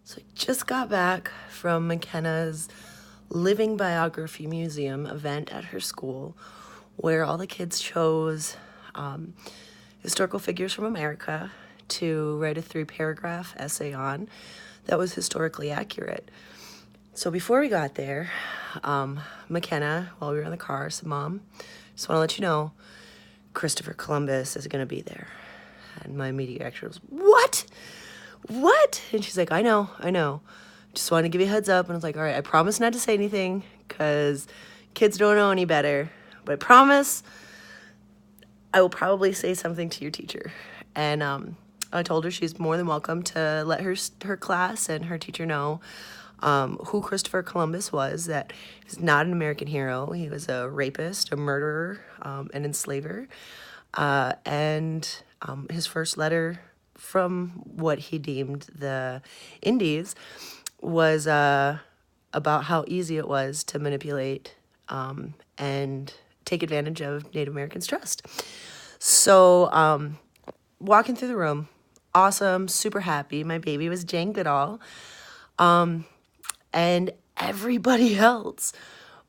So I just got back from McKenna's Living Biography Museum event at her school, where all the kids chose historical figures from America to write a 3-paragraph essay on that was historically accurate. So before we got there, McKenna, while we were in the car, said, "Mom, just want to let you know, Christopher Columbus is going to be there." And my immediate reaction was, "What? What?" And she's like, I know. Just wanted to give you a heads up." And I was like, "All right, I promise not to say anything because kids don't know any better. But I promise I will probably say something to your teacher." And I told her she's more than welcome to let her class and her teacher know who Christopher Columbus was, that he's not an American hero. He was a rapist, a murderer, an enslaver. And his first letter from what he deemed the Indies was about how easy it was to manipulate and take advantage of Native Americans' trust. So walking through the room, awesome, super happy. My baby was Jane Goodall. And everybody else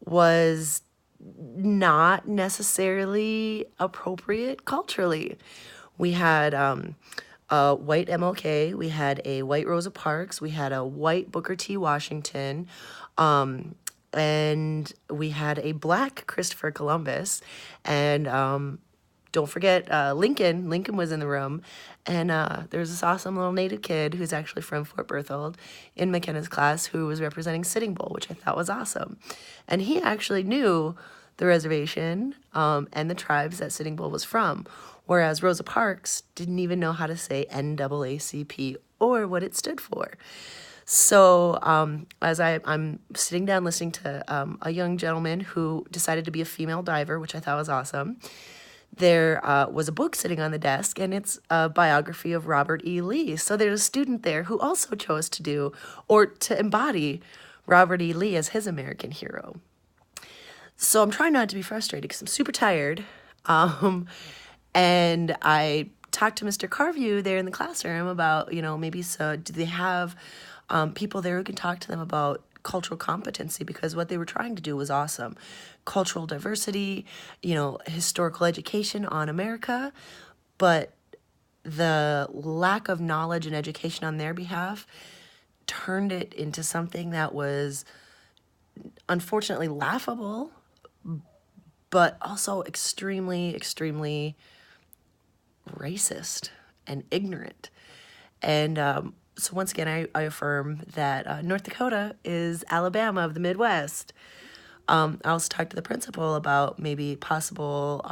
was not necessarily appropriate culturally. We had a white MLK, we had a white Rosa Parks, we had a white Booker T. Washington, and we had a black Christopher Columbus, and don't forget Lincoln. Lincoln was in the room, and there was this awesome little Native kid who's actually from Fort Berthold in McKenna's class who was representing Sitting Bull, which I thought was awesome. And he actually knew the reservation and the tribes that Sitting Bull was from, whereas Rosa Parks didn't even know how to say NAACP or what it stood for. So as I'm sitting down listening to a young gentleman who decided to be a female diver, which I thought was awesome, there was a book sitting on the desk, and it's a biography of Robert E. Lee. So there's a student there who also chose to do, or to embody, Robert E. Lee as his American hero. So I'm trying not to be frustrated because I'm super tired. And I talked to Mr. Carview there in the classroom about, maybe do they have people there who can talk to them about cultural competency, because what they were trying to do was awesome. Cultural diversity, historical education on America, but the lack of knowledge and education on their behalf turned it into something that was unfortunately laughable, but also extremely, extremely racist and ignorant. And so once again, I affirm that North Dakota is Alabama of the Midwest. I also talked to the principal about maybe possible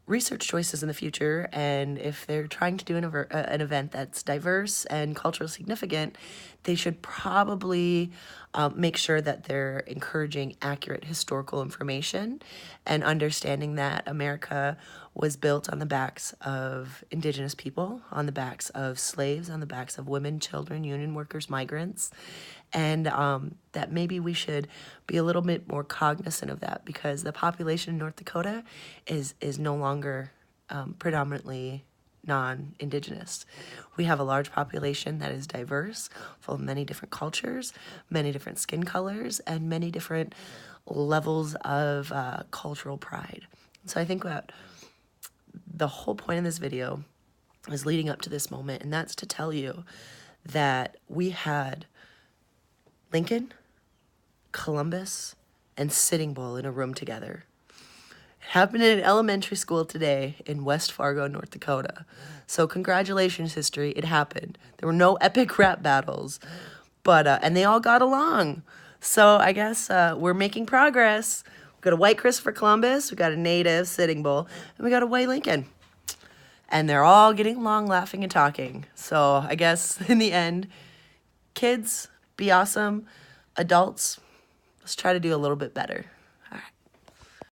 research choices in the future, and if they're trying to do an event that's diverse and culturally significant, they should probably make sure that they're encouraging accurate historical information and understanding that America was built on the backs of indigenous people, on the backs of slaves, on the backs of women, children, union workers, migrants, and that maybe we should be a little bit more cognizant of that, because the population in North Dakota is no longer predominantly non-indigenous. We have a large population that is diverse, full of many different cultures, many different skin colors, and many different levels of cultural pride. So I think that the whole point of this video is leading up to this moment, and that's to tell you that we had Lincoln, Columbus, and Sitting Bull in a room together. It happened in an elementary school today in West Fargo, North Dakota. So congratulations, history, it happened. There were no epic rap battles, but and they all got along. So I guess we're making progress. We got a white Christopher Columbus, we got a native Sitting Bull, and we got a white Lincoln. And they're all getting along, laughing, and talking. So I guess in the end, kids, be awesome. Adults, let's try to do a little bit better.